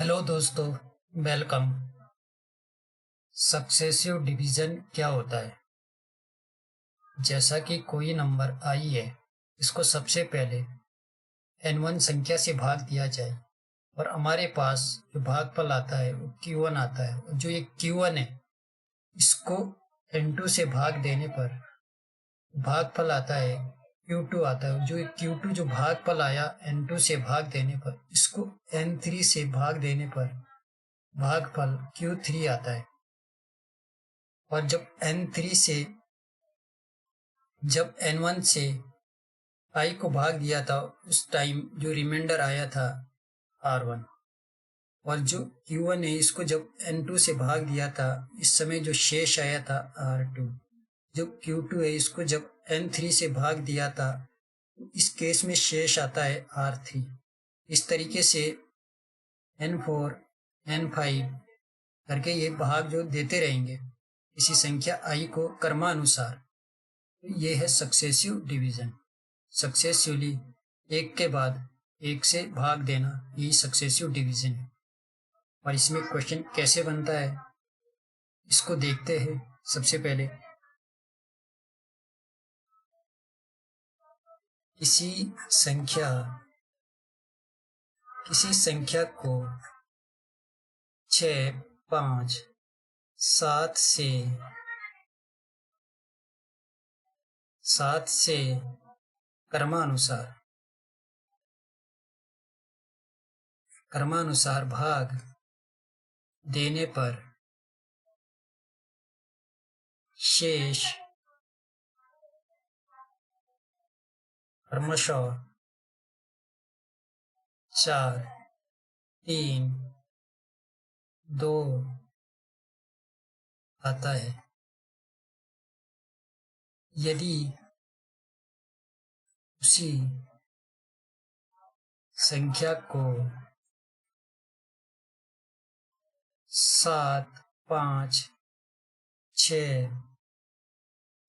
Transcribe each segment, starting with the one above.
Hello दोस्तों, welcome. Successive division क्या होता है? जैसा कि कोई नंबर आई है, इसको सबसे पहले n1 संख्या से भाग दिया जाए और हमारे पास जो भागफल आता है वो q1 आता है। और जो ये q1 है, इसको n2 से भाग देने पर भागफल आता है q2 आता है। जो ये q2 जो भागफल आया n2 से भाग देने पर, इसको n3 से भाग देने पर भागफल q3 आता है। और जब n1 से i को भाग दिया था, उस टाइम जो रिमाइंडर आया था r1। और जो q1 है, इसको जब n2 से भाग दिया था, इस समय जो शेष आया था r2। जो q2 है, इसको जब n3 से भाग दिया था, इस केस में शेष आता है r3। इस तरीके से n4 n5 करके ये भाग जो देते रहेंगे इसी संख्या i को क्रमानुसार। ये है सक्सेसिव डिवीजन। सक्सेसिवली एक के बाद एक से भाग देना, यही सक्सेसिव डिवीजन है। और इसमें क्वेश्चन कैसे बनता है, इसको देखते हैं। सबसे पहले किसी संख्या को 6, 5, 7 से क्रमानुसार भाग देने पर शेष क्रमशः 4, 3, 2 आता है। यदि उसी संख्या को 7, 5, 6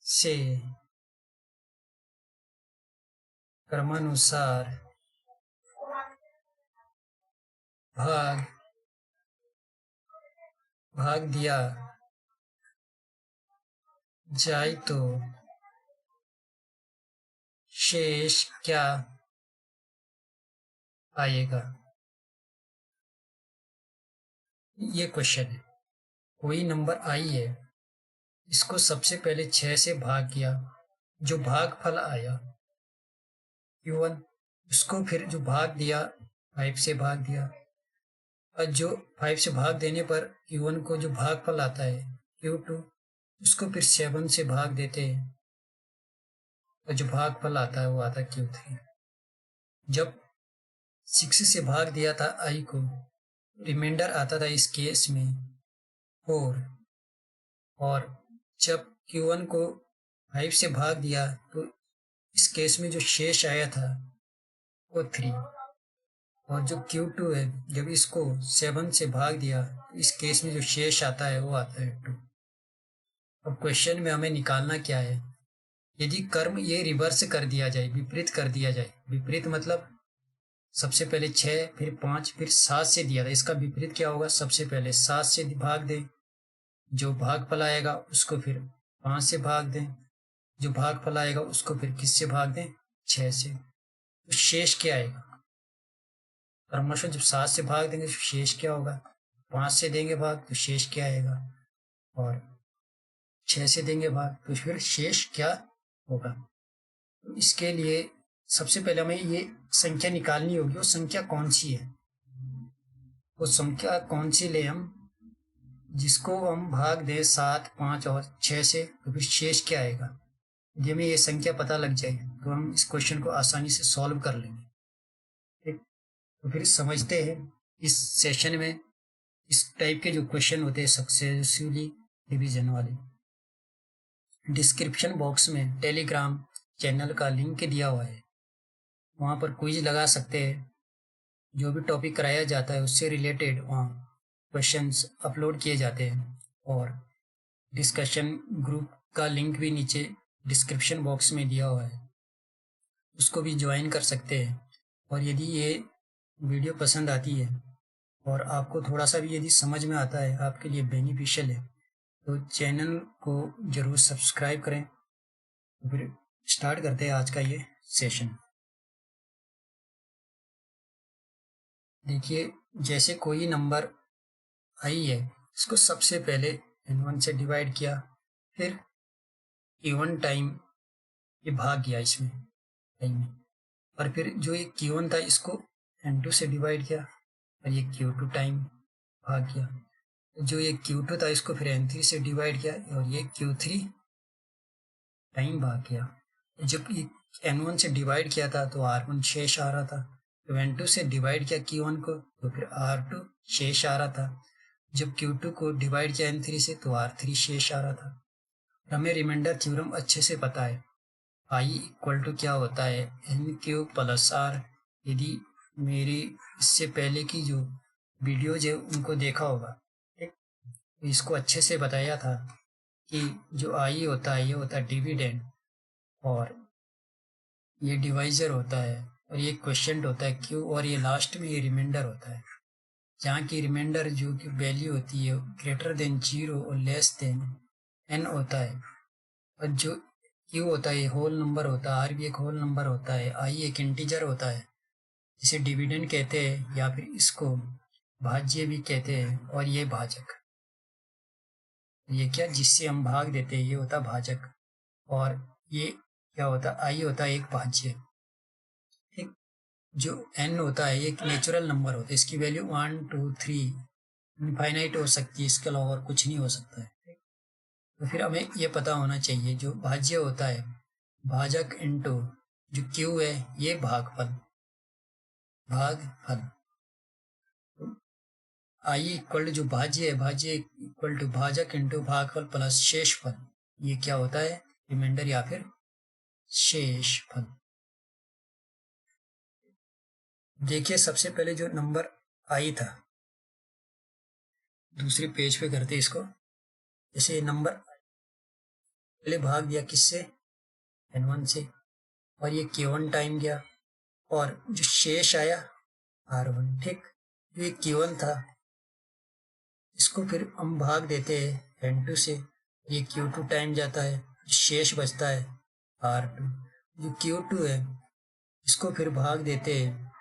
से क्रमानुसार भाग दिया जाए तो शेष क्या आएगा? ये क्वेश्चन है। कोई नंबर आई है, इसको सबसे पहले 6 से भाग किया, जो भागफल आया q1, उसको फिर जो भाग दिया 5 से भाग दिया। और जो 5 से भाग देने पर q1 को जो भागफल आता है q2, उसको फिर 7 से भाग देते हैं और जो भागफल आता है वो आता है q3। जब 6 से भाग दिया था i को, रिमाइंडर आता था इस केस में 4। और जब q1 को 5 से भाग दिया तो इस केस में जो शेष आया था वो 3। और जो q2 है, जब इसको 7 से भाग दिया तो इस केस में जो शेष आता है वो आता है 2। अब क्वेश्चन में हमें निकालना क्या है? यदि कर्म ये रिवर्स कर दिया जाए, विपरीत कर दिया जाए। विपरीत मतलब सबसे पहले 6, फिर 5, फिर 7 से दिया था, इसका विपरीत क्या होगा? सबसे पहले 7 से भाग दें, जो भागफल आएगा उसको फिर 5 से भाग दें, जो भागफल आएगा उसको फिर किससे भाग दें? 6 से। तो शेष क्या आएगा? क्रमशः जब 7 से भाग देंगे तो शेष क्या होगा? 5 से देंगे भाग तो शेष क्या आएगा? और 6 से देंगे भाग तो फिर शेष क्या होगा? तो इसके लिए सबसे पहले हमें ये संख्या निकालनी होगी। वो संख्या कौन सी है? वो संख्या कौन सी ले हम, जिसको हम भाग दें 7, 5 और 6 से, तो फिर शेष क्या आएगा? यदि हमें ये संख्या पता लग जाए तो हम इस क्वेश्चन को आसानी से सॉल्व कर लेंगे। ठीक, तो फिर समझते हैं इस सेशन में इस टाइप के जो क्वेश्चन होते हैं सक्सेसिवली डिवीजन वाले। डिस्क्रिप्शन बॉक्स में टेलीग्राम चैनल का लिंक दिया हुआ है, वहाँ पर क्विज लगा सकते हैं। जो भी टॉपिक कराया जाता है उससे रिलेटेड वहाँ क्वेश्चंस अपलोड किए जाते हैं। और डिस्कशन ग्रुप का लिंक भी नीचे डिस्क्रिप्शन बॉक्स में दिया हुआ है, उसको भी ज्वाइन कर सकते हैं। और यदि ये वीडियो पसंद आती है और आपको थोड़ा सा भी यदि समझ में आता है, आपके लिए बेनिफिशियल है, तो चैनल को ज़रूर सब्सक्राइब करें। तो फिर स्टार्ट करते हैं आज का ये सेशन। देखिए, जैसे कोई नंबर आई है, इसको सबसे पहले n1 से डिवाइड किया, फिर q1 टाइम ये भाग गया इसमें टाइम में, और फिर जो ये q1 था इसको n2 से डिवाइड किया और ये q2 टाइम भाग गया। जो ये q2 था इसको फिर n3 से डिवाइड किया और ये q3 टाइम भाग गया। जब ये n1 से डिवाइड किया था तो r1 शेष आ रहा था, तो n2 से डिवाइड किया q1 को तो फिर r2 शेष आ रहा था। जब q2 को डिवाइड किया n3 से तो r3 शेष आ रहा था। हमें रिमाइंडर थ्योरम अच्छे से पता है, I इक्वल टू क्या होता है एन क्यू प्लस आर। यदि मेरी इससे पहले की जो वीडियोज है उनको देखा होगा, ठीक, तो इसको अच्छे से बताया था कि जो आई होता है ये होता है डिविडेंड, और ये डिवाइजर होता है, और ये क्वेश्चन होता है क्यू, और ये लास्ट में ये रिमाइंडर होता है। जहाँ की रिमाइंडर जो की वैल्यू होती है ग्रेटर देन 0 और लेस देन n होता है, और जो क्यू होता है ये होल नंबर होता है, आर भी एक होल नंबर होता है, आई एक इंटीजर होता है जिसे डिविडेंड कहते हैं या फिर इसको भाज्य भी कहते हैं, और ये भाजक, ये क्या जिससे हम भाग देते हैं ये होता है भाजक, और ये क्या होता है आई होता है एक भाज्य। ठीक, जो n होता है एक नेचुरल नंबर होता है, इसकी वैल्यू 1 2 3 इनफाइनाइट हो सकती है, इसके अलावा और कुछ नहीं हो सकता है। ठीक? तो फिर हमें ये पता होना चाहिए जो भाज्य होता है भाजक इंटू जो क्यू है ये भागफल, भागफल आई इक्वल टू जो भाज्य है भाज्य इक्वल टू भाजक इंटू भागफल प्लस शेषफल, ये क्या होता है रिमाइंडर या फिर शेषफल। देखिए सबसे पहले जो नंबर आई था, दूसरे पेज पे करते इसको। जैसे नंबर पहले भाग दिया किससे n1 से, और ये k1 टाइम गया, और जो शेष आया r1। ठीक, ये k1 था इसको फिर हम भाग देते हैं n2 से, ये q2 टाइम जाता है, शेष बचता है r2। जो q2 है इसको फिर भाग देते हैं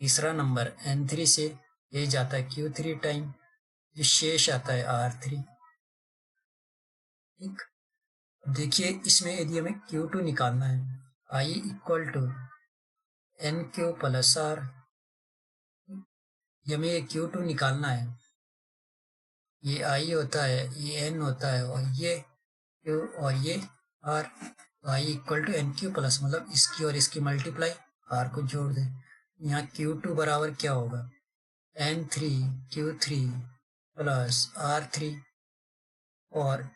तीसरा नंबर n3 से, ये जाता है q3 टाइम, जो शेष आता है r3। ठीक, देखिए इसमें यदि हमें q2 निकालना है, I equal to n q plus r, हमें ये q2 निकालना है, ये I होता है ये n होता है और ये q और ये r। I equal to n q plus मतलब इसकी और इसकी मल्टीप्लाई r को जोड़ दें। यहाँ q2 बराबर क्या होगा n3 q3 प्लस r3, और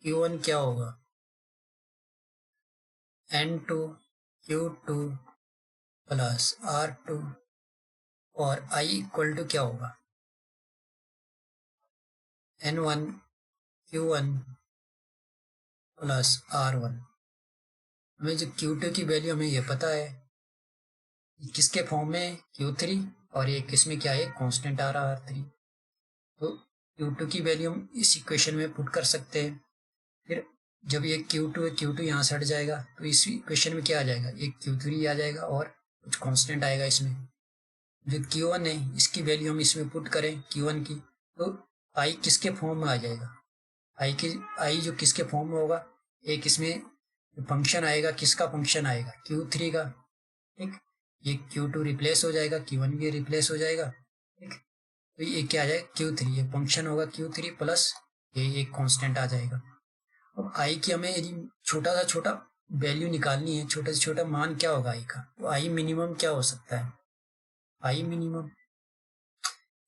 q1 क्या होगा n2 q2 प्लस r2, और I इक्वल टू क्या होगा n1 q1 प्लस r1। हमें जो q2 की वैल्यू हमें ये पता है किसके फॉर्म में q3, और ये किसमें क्या है कांस्टेंट आ रहा r3। तो q2 की वैल्यू हम इस इक्वेशन में पुट कर सकते हैं। फिर जब ये q2 है q2 यहाँ से हट जाएगा तो इस इक्वेशन में क्या आ जाएगा एक q3 आ जाएगा और कुछ कांस्टेंट आएगा इसमें। जो q1 है इसकी वैल्यू हम इसमें पुट करें q1 की, तो I किसके फॉर्म में आ जाएगा आई जो किसके फॉर्म में होगा, एक इसमें फंक्शन आएगा, किसका फंक्शन आएगा q3 का। ठीक, ये q2 रिप्लेस हो जाएगा, q1 भी रिप्लेस हो जाएगा। ठीक, तो ये क्या आ जाएगा q3, ये फंक्शन होगा q3 प्लस ये एक कांस्टेंट आ जाएगा। अब आई की हमें यदि छोटा सा छोटा वैल्यू निकालनी है, छोटा से छोटा मान क्या होगा आई का, तो आई मिनिमम क्या हो सकता है आई मिनिमम,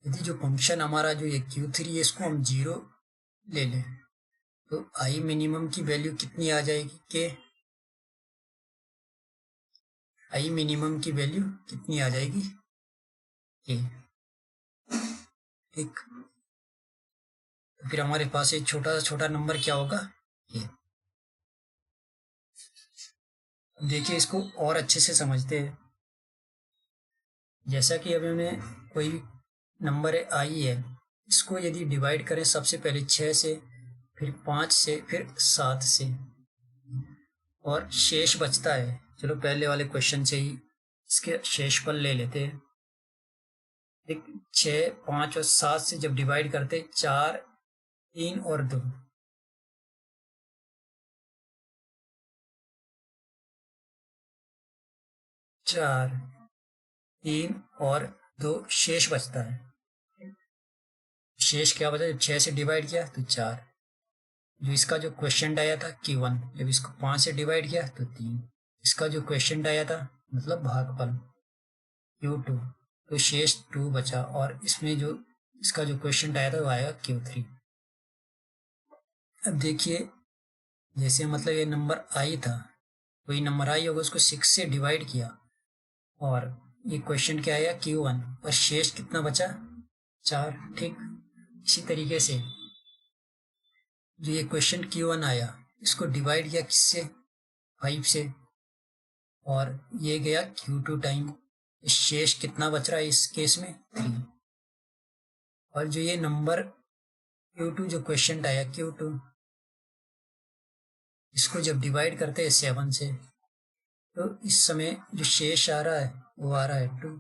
यदि जो फंक्शन हमारा जो ये q3 है इसको हम 0 ले लें तो आई मिनिमम की वैल्यू कितनी आ जाएगी के आई मिनिमम की वैल्यू कितनी आ जाएगी के। एक तो फिर हमारे पास एक छोटा सा छोटा नंबर क्या होगा के। देखिए इसको और अच्छे से समझते हैं। जैसा कि अभी हमें कोई नंबर है आई है, इसको यदि डिवाइड करें सबसे पहले 6 से, फिर 5 से, फिर 7 से, और शेष बचता है। चलो पहले वाले क्वेश्चन से ही इसके शेषफल ले लेते हैं। देख 6, 5 और 7 से जब डिवाइड करते 4, 3 और 2, 4, 3 और 2 शेष बचता है। शेष क्या बचा? जब 6 से डिवाइड किया तो 4, जो इसका जो क्वेश्चन आया था Q1, जब इसको 5 से डिवाइड किया तो 3, इसका जो क्वेश्चन आया था मतलब भागफल Q2, तो शेष 2 बचा, और इसमें जो इसका जो क्वेश्चन आया था वो आएगा Q3। अब देखिए, जैसे मतलब ये नंबर आई था, वही नंबर आई होगा, उसको 6 से डिवाइड किया, और ये क्वेश्चन क्या आया Q1, और शेष कितना बचा? 4। ठीक इसी तरीके से जो ये क्वेश्चन Q1 आया, इसको डिवाइड किया किससे? 5 से, और ये गया Q2 टाइम, शेष कितना बच रहा है इस केस में? 3। और जो ये नंबर Q2 जो क्वेश्चन आया Q2, इसको जब डिवाइड करते हैं 7 से, तो इस समय जो शेष आ रहा है वो आ रहा है 2।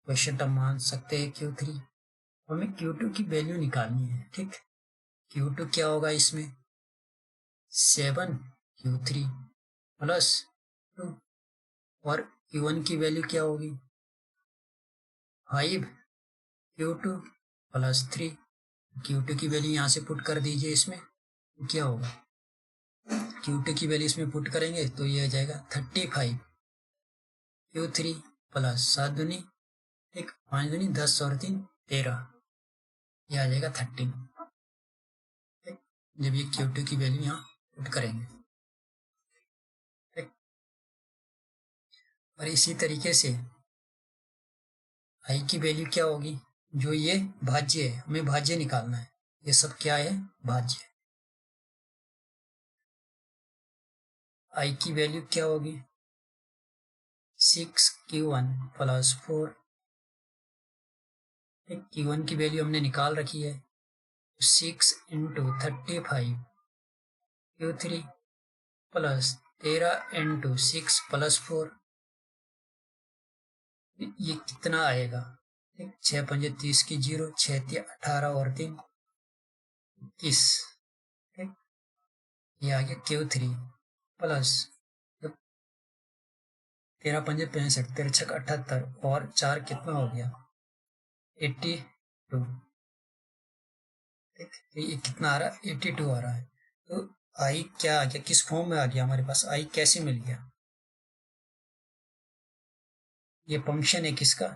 क्वेश्चन टर्म मान सकते हैं Q3। हमें Q2 की वैल्यू निकालनी है। ठीक, Q2 क्या होगा इसमें? 7 Q3 प्लस 2, और Q1 की वैल्यू क्या होगी? 5 Q2 प्लस 3। Q2 की वैल्यू यहाँ से पुट कर दीजिए इसमें, तो क्या होगा? Q2 की वैल्यू इसमें पुट करेंगे तो ये आ जाएगा 35 Q3 प्लस 7 दूनी, ठीक 5 दूनी 10 और 3 13, ये आ जाएगा 13। ठीक, जब ये Q2 की वैल्यू यहाँ पुट करेंगे। ठीक, और इसी तरीके से आई की वैल्यू क्या होगी? जो ये भाज्य है, हमें भाज्य निकालना है। ये सब क्या है? भाज्य। आई की वैल्यू क्या होगी? 6Q1 plus 4। Q1 की वैल्यू हमने निकाल रखी है, 6 into 35 Q3 plus 13 into 6 plus 4, ये कितना आएगा? 6 पंजे 30 की 0, 6 18 और 3 21। ठीक, ये आ गया Q3 प्लस 13 पंजे 65, 13 छक 78, और 4 कितना हो गया? 82। ठीक, ये कितना आ रहा है? 82 आ रहा है। तो आई क्या आ गया? किस फॉर्म में आ गया हमारे पास? आई कैसे मिल गया? ये फंक्शन है किसका?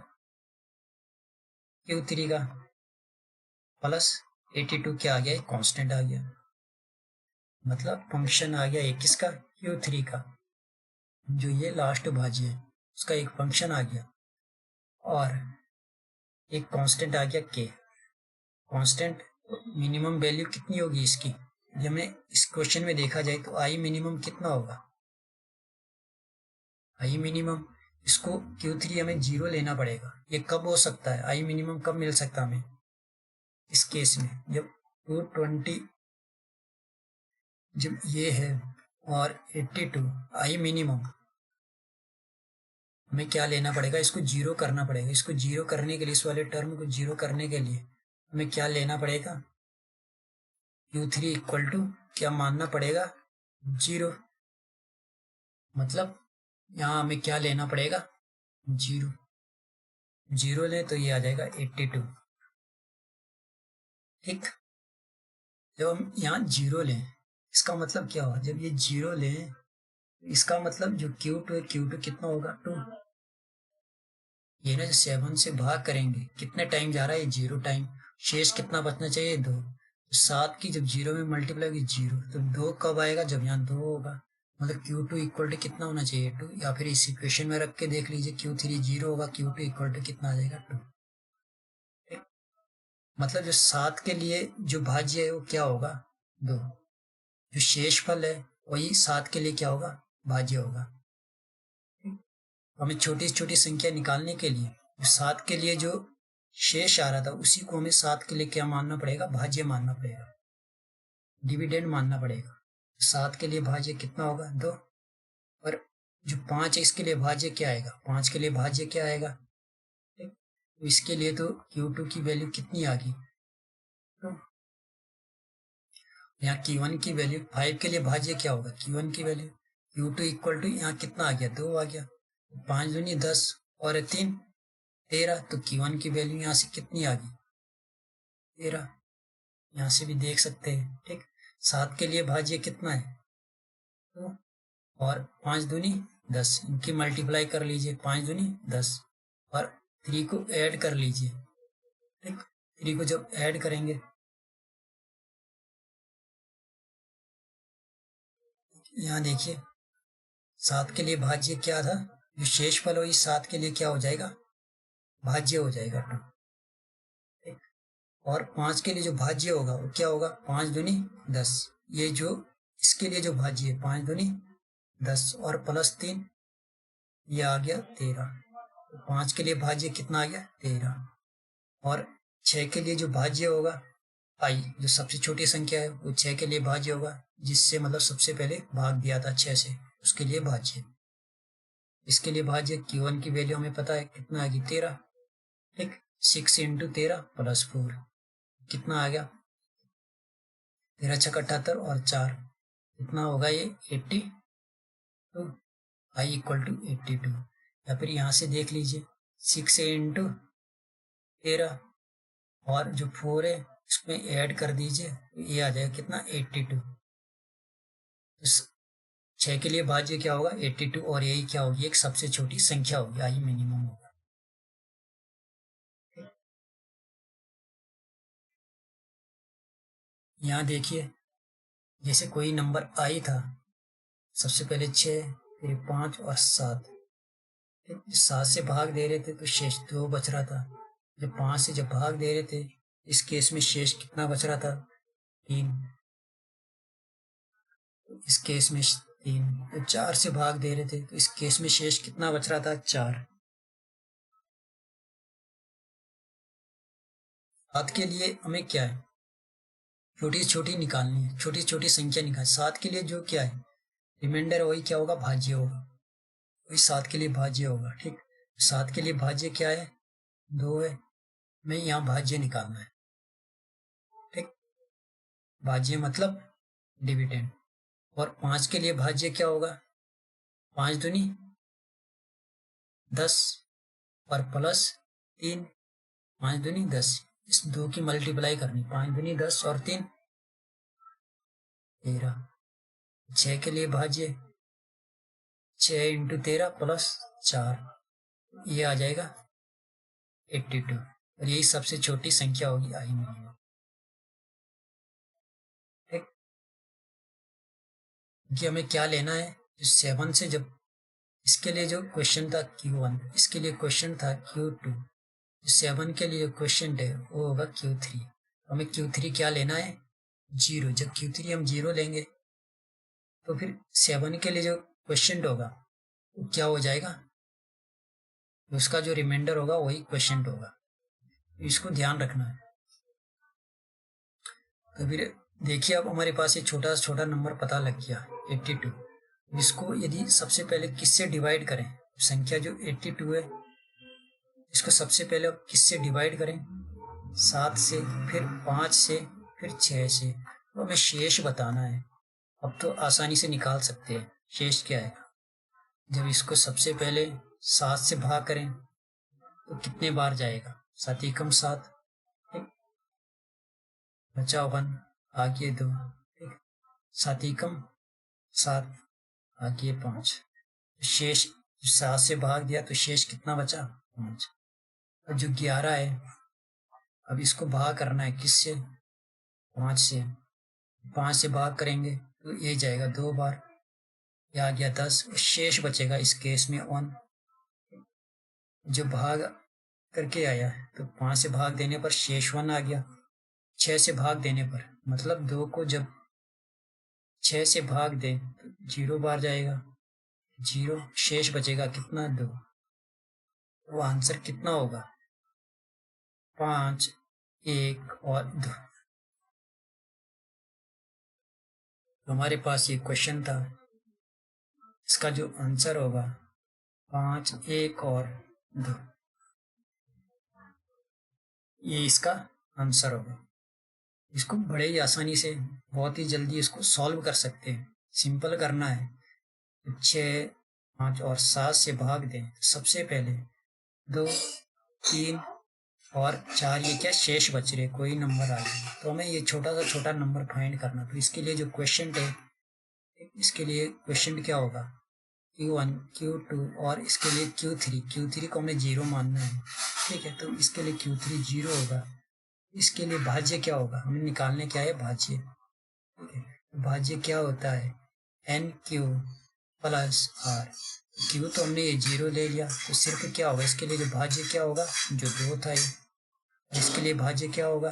Q3 का, प्लस 82 क्या आ गया? एक कांस्टेंट आ गया, मतलब फंक्शन आ गया एक किसका? Q3 का, जो ये लास्ट भाज्य है उसका एक फंक्शन आ गया, और एक कांस्टेंट आ गया K। कांस्टेंट मिनिमम वैल्यू कितनी होगी इसकी? जब हमें इस क्वेश्चन में देखा जाए तो आई मिनिमम कितना होगा? आई मिनिमम, इसको Q3 हमें 0 लेना पड़ेगा। ये कब हो सकता है? आई मिनिमम कब मिल सकता है हमें? इस केस में जब 220, जब ये है, और 82 आई मिनिमम, हमें क्या लेना पड़ेगा? इसको 0 करना पड़ेगा। इसको 0 करने के लिए, इस वाले टर्म को 0 करने के लिए हमें क्या लेना पड़ेगा? Q3 इक्वल टू क्या मानना पड़ेगा? 0। मतलब यहाँ हमें क्या लेना पड़ेगा? 0। 0 लें तो ये आ जाएगा 82। ठीक, जब हम यहाँ 0 लें, इसका मतलब क्या हुआ? जब ये 0 लें, इसका मतलब जो Q2 है, Q2 कितना होगा? 2। ये ना, जो 7 से भाग करेंगे, कितने टाइम जा रहा है? 0 टाइम। शेष कितना बचना चाहिए? 2। 7 की जब 0 में मल्टीप्लाई होगी 0, तो 2 कब आएगा? जब यहाँ 2 होगा। मतलब Q2 इक्वल टू कितना होना चाहिए? 2। या फिर इस इक्वेशन में रख के देख लीजिए, Q3 0 होगा, Q2 इक्वल टू कितना आ जाएगा? 2। ठीक, मतलब जो 7 के लिए जो भाज्य है वो क्या होगा? 2। जो शेषफल है वही 7 के लिए क्या होगा? भाज्य होगा। हमें छोटी छोटी संख्या निकालने के लिए 7 के लिए जो शेष आ रहा था उसी को हमें 7 के लिए क्या मानना पड़ेगा, भाज्य मानना पड़ेगा, डिविडेंड मानना पड़ेगा। 7 के लिए भाज्य कितना होगा, 2। और जो 5 है इसके लिए भाज्य क्या आएगा, 5 के लिए भाज्य क्या आएगा, ठीक। तो इसके लिए तो Q2 की वैल्यू कितनी आ गई, तो यहाँ Q1 की वैल्यू 5 के लिए भाज्य क्या होगा, Q1 की वैल्यू Q2 इक्वल टू यहाँ कितना आ गया, 2 आ गया। 5 दूनी 10 और 3 13, तो Q1 की वैल्यू यहाँ से कितनी आ गई, 13। यहाँ से भी देख सकते हैं, ठीक। 7 के लिए भाज्य कितना है, 2 और 5 दूनी 10, इनकी मल्टीप्लाई कर लीजिए, 5 दूनी 10 और 3 को ऐड कर लीजिए, ठीक। 3 को जब ऐड करेंगे, यहाँ देखिए 7 के लिए भाज्य क्या था, जो शेष फल हो इस 7 के लिए क्या हो जाएगा, भाज्य हो जाएगा 2, ठीक। और 5 के लिए जो भाज्य होगा वो क्या होगा, 5 दूनी 10, ये जो इसके लिए जो भाज्य है 5 दूनी 10 और प्लस 3, ये आ गया 13। तो 5 के लिए भाज्य कितना आ गया, 13। और 6 के लिए जो भाज्य होगा आई, जो सबसे छोटी संख्या है वो 6 के लिए भाज्य होगा, जिससे मतलब सबसे पहले भाग दिया था 6 से, उसके लिए भाज्य। इसके लिए भाज्य Q1 की वैल्यू हमें पता है कितना आ गई, 13, ठीक। 6 इंटू 13 प्लस 4 कितना आ गया, 13 छक्का 78 और 4 कितना होगा ये 82, आई इक्वल टू 82। या फिर यहाँ से देख लीजिए 6 इंटू 13 और जो 4 है इसमें ऐड कर दीजिए, तो ये आ जाएगा कितना, 82। इस 6 के लिए भाज्य क्या होगा, 82, और यही क्या होगी, एक सबसे छोटी संख्या होगी, आई मिनिमम होगा। यहाँ देखिए जैसे कोई नंबर आई था, सबसे पहले 6, फिर 5 और 7, 7 से भाग दे रहे थे तो शेष 2 बच रहा था। जब 5 से जब भाग दे रहे थे इस केस में शेष कितना बच रहा था, 3, इस केस में 3। तो 4 से भाग दे रहे थे तो इस केस में शेष कितना बच रहा था, 4। 7 के लिए हमें क्या है, छोटी छोटी निकालनी है, छोटी छोटी संख्या निकाल। 7 के लिए जो क्या है रिमाइंडर, वही क्या होगा, भाज्य होगा, वही 7 के लिए भाज्य होगा, ठीक। 7 के लिए भाज्य क्या है, 2 है, मैं यहाँ भाज्य निकालना है, ठीक। भाज्य मतलब डिविडेंड। और 5 के लिए भाज्य क्या होगा, 5 दूनी 10 और प्लस 3, 5 दूनी 10, इस 2 की मल्टीप्लाई करनी, 5 दूनी 10 और 3 13। 6 के लिए भाज्य 6 इंटू 13 प्लस 4, ये आ जाएगा 82, और यही सबसे छोटी संख्या होगी, आई मिनिमम, ठीक। कि हमें क्या लेना है, जो 7 से जब इसके लिए जो क्वेश्चन था Q1, इसके लिए क्वेश्चन था Q2, 7 के लिए क्वेश्चन है वो होगा Q3। हमें Q3 क्या लेना है, 0। जब Q3 हम 0 लेंगे तो फिर 7 के लिए जो क्वेश्चन होगा वो क्या हो जाएगा, उसका जो रिमाइंडर होगा वही क्वेश्चन होगा, इसको ध्यान रखना है। तो फिर देखिए अब हमारे पास ये छोटा छोटा नंबर पता लग गया 82। इसको यदि सबसे पहले किससे डिवाइड करें, संख्या जो 82 है इसको सबसे पहले अब किससे डिवाइड करें, 7 से, फिर 5 से, फिर 6 से। तो हमें शेष बताना है। अब तो आसानी से निकाल सकते हैं शेष क्या है। जब इसको सबसे पहले 7 से भाग करें तो कितने बार जाएगा, 7 एकम 7, ठीक। बचा 1, आगे 2, ठीक। 7 एकम 7, आगे 5, शेष 7 से भाग दिया तो शेष कितना बचा, 5। और जो 11 है अब इसको भाग करना है किससे, 5 से। 5 से भाग करेंगे तो ये जाएगा 2 बार, ये आ गया 10, शेष बचेगा इस केस में 1। जो भाग करके आया है तो 5 से भाग देने पर शेष 1 आ गया। 6 से भाग देने पर मतलब 2 को जब 6 से भाग दे तो 0 बार जाएगा, 0, शेष बचेगा कितना, 2। तो आंसर कितना होगा, 5, 1 और 2। तो हमारे पास ये क्वेश्चन था, इसका जो आंसर होगा 5, 1 और 2, ये इसका आंसर होगा। इसको बड़े ही आसानी से बहुत ही जल्दी इसको सॉल्व कर सकते हैं। सिंपल करना है, 6, 5 और 7 से भाग दें। सबसे पहले 2, 3 और 4 ये क्या शेष बच रहे, कोई नंबर आ गया, तो हमें ये छोटा नंबर फाइंड करना। तो इसके लिए जो क्वेश्चन है, इसके लिए क्वेश्चन क्या होगा, Q1, Q2 और इसके लिए Q3 को हमें 0 मानना है। ठीक है, तो इसके लिए Q3 0 होगा। इसके लिए भाज्य क्या होगा, हमें निकालने क्या है, भाज्य। ठीक है, तो भाज्य क्या होता है, NQ प्लस R। Q तो हमने ये 0 ले लिया, तो सिर्फ क्या होगा, इसके लिए जो भाज्य क्या होगा, जो 2 था ये। इसके लिए भाज्य क्या होगा,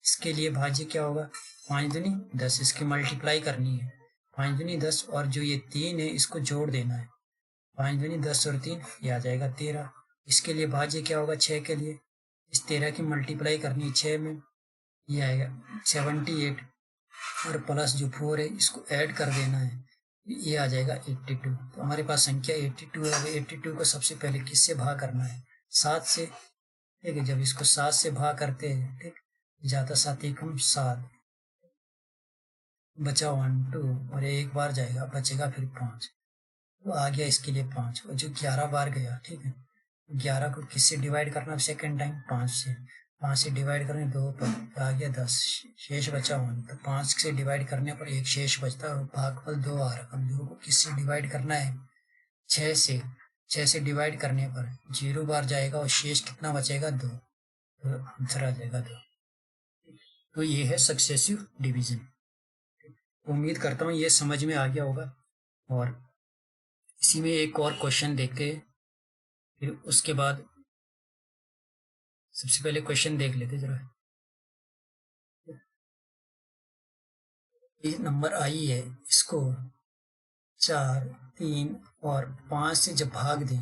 इसके लिए भाज्य क्या होगा, 5 दूनी 10, इसकी मल्टीप्लाई करनी है। 5 दूनी 10 और जो ये 3 है इसको जोड़ देना है। 5 दूनी 10 और 3 ये आ जाएगा 13। इसके लिए भाज्य क्या होगा, 6 के लिए इस 13 की मल्टीप्लाई करनी है 6 में, ये आएगा 78 और प्लस जो 4 है इसको ऐड कर देना है, ये आ जाएगा 82। तो हमारे पास संख्या 82 है। 82 को सबसे पहले किससे भाग करना है, 7 से। ठीक है, जब इसको 7 से भाग करते हैं, ठीक, जाता 7 एकम 7, बचा 1 2 और एक बार जाएगा, बचेगा फिर 5, तो आ गया इसके लिए 5। और जो 11 बार गया, ठीक है, 11 को किससे डिवाइड करना सेकेंड टाइम, 5 से। 5 से डिवाइड करने 2 पर आ गया 10, शेष बचा 1। तो 5 से डिवाइड करने पर एक शेष बचता है, भागफल 2 आ रहा। अब 2 को किससे डिवाइड करना है, 6 से। 6 से डिवाइड करने पर 0 बार जाएगा और शेष कितना बचेगा, 2। तो आंसर आ जाएगा 2। तो ये है सक्सेसिव डिवीजन। उम्मीद करता हूँ ये समझ में आ गया होगा। और इसी में एक और क्वेश्चन देखते हैं, फिर उसके बाद सबसे पहले क्वेश्चन देख लेते जरा। ये नंबर आई है, इसको 4, 3 और 5 से जब भाग दें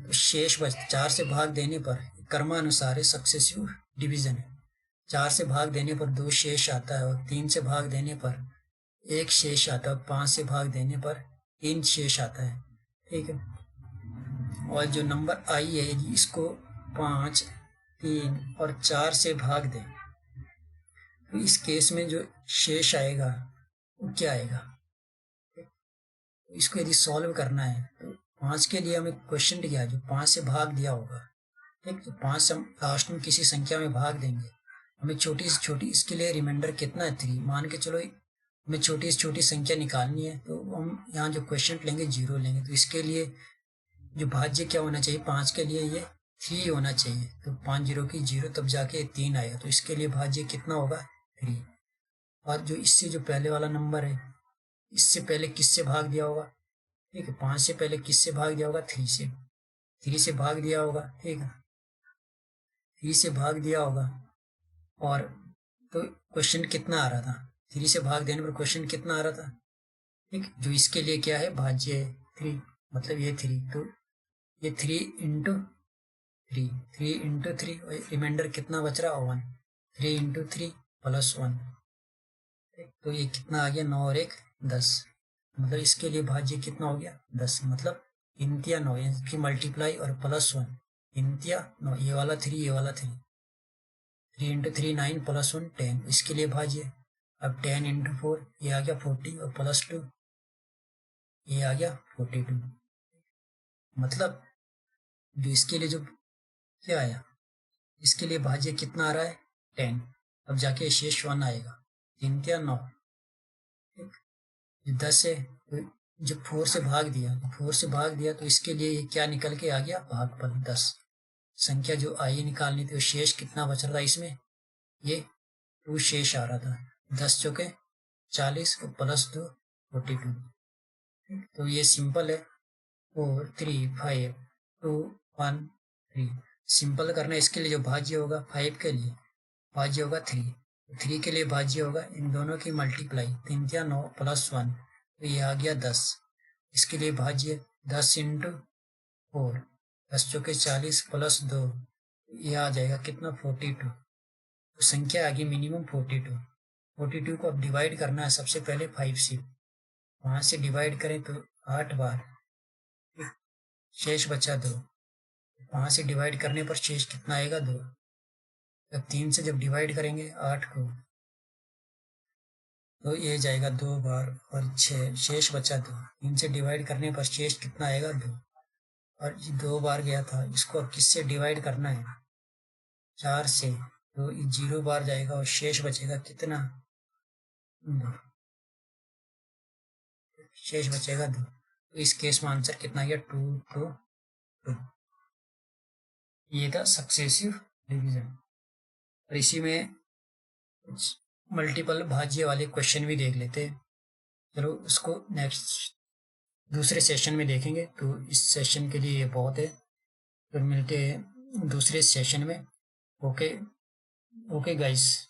तो शेष बच, 4 से भाग देने पर क्रमानुसार सक्सेसिव डिवीजन है। 4 से भाग देने पर 2 शेष आता है और 3 से भाग देने पर 1 शेष आता है, 5 से भाग देने पर 3 शेष आता है। ठीक है, और जो नंबर आई है इसको 5, 3 और 4 से भाग दें तो इस केस में जो शेष आएगा वो क्या आएगा। इसको यदि सॉल्व करना है तो 5 के लिए हमें क्वेश्चन क्या है, जो 5 से भाग दिया होगा। ठीक, तो 5 से हम लास्ट में किसी संख्या में भाग देंगे, हमें छोटी से छोटी, इसके लिए रिमाइंडर कितना है 3, मान के चलो हमें छोटी से छोटी संख्या निकालनी है, तो हम यहाँ जो क्वेश्चन लेंगे 0 लेंगे। तो इसके लिए जो भाज्य क्या होना चाहिए, 5 के लिए ये 3 होना चाहिए। तो 5 0 की 0 तब जाके 3 आएगा, तो इसके लिए भाज्य कितना होगा, 3। और जो इससे जो पहले वाला नंबर है, इससे पहले किससे भाग दिया होगा, ठीक है, 5 से पहले किससे भाग दिया होगा, 3 से। 3 से भाग दिया होगा, ठीक है, 3 से भाग दिया होगा। और तो क्वेश्चन कितना आ रहा था, 3 से भाग देने पर क्वेश्चन कितना आ रहा था, ठीक, जो इसके लिए क्या है, भाज्य है 3, मतलब ये 3। तो ये 3 इंटू 3, 3 इंटू 3, और रिमाइंडर कितना बच रहा, 1। 3 इंटू 3 प्लस 1, तो ये कितना आ गया, 9 और 1 10। मतलब इसके लिए भाज्य कितना हो गया, 10। मतलब इंतिया 9, इसकी मल्टीप्लाई और प्लस 1, इंतिया 9, ये वाला 3, ये वाला 3। 3 इंटू 3 9 प्लस 1 10, इसके लिए भाज्य। अब 10 इंटू 4 ये आ गया 40 और प्लस 2 ये आ गया 42। मतलब जो इसके लिए जो क्या आया, इसके लिए भाज्य कितना आ रहा है, 10। अब जाके शेष 1 आएगा, इंतिया 9। 10 है, तो जब 4 से भाग दिया, 4 से भाग दिया तो इसके लिए ये क्या निकल के आ गया, भागफल 10। संख्या जो आई निकालनी थी, शेष कितना बच रहा था इसमें, ये 2 शेष आ रहा था। 10 चौके 40 और प्लस 2 42। तो ये सिंपल है, 4 3 5 2 1 3। सिंपल करना है, इसके लिए जो भाज्य होगा 5 के लिए भाज्य होगा 3, 3 के लिए भाज्य होगा इन दोनों की मल्टीप्लाई, 3 या 9 प्लस 1, तो ये आ गया 10। इसके लिए भाज्य 10 इंटू 4, 10 चौके 40 प्लस 2, ये आ जाएगा कितना 42। तो संख्या आ गई मिनिमम 42। 42 को अब डिवाइड करना है सबसे पहले 5 से, वहाँ से डिवाइड करें तो 8 बार, शेष बचा 2। वहाँ से डिवाइड करने पर शेष कितना आएगा 2। अब 3 से जब डिवाइड करेंगे 8 को तो ये जाएगा 2 बार और 6, शेष बचा 2। 3 से डिवाइड करने पर शेष कितना आएगा 2, और 2 बार गया था, इसको अब किससे डिवाइड करना है 4 से, तो 0 बार जाएगा और शेष बचेगा कितना 2, शेष बचेगा 2। तो इस केस में आंसर कितना गया 2 2 2। ये था सक्सेसिव डिवीजन। और इसी में कुछ मल्टीपल भाज्य वाले क्वेश्चन भी देख लेते हैं। चलो उसको नेक्स्ट दूसरे सेशन में देखेंगे। तो इस सेशन के लिए ये बहुत है, फिर मिलते हैं दूसरे सेशन में। Okay okay guys.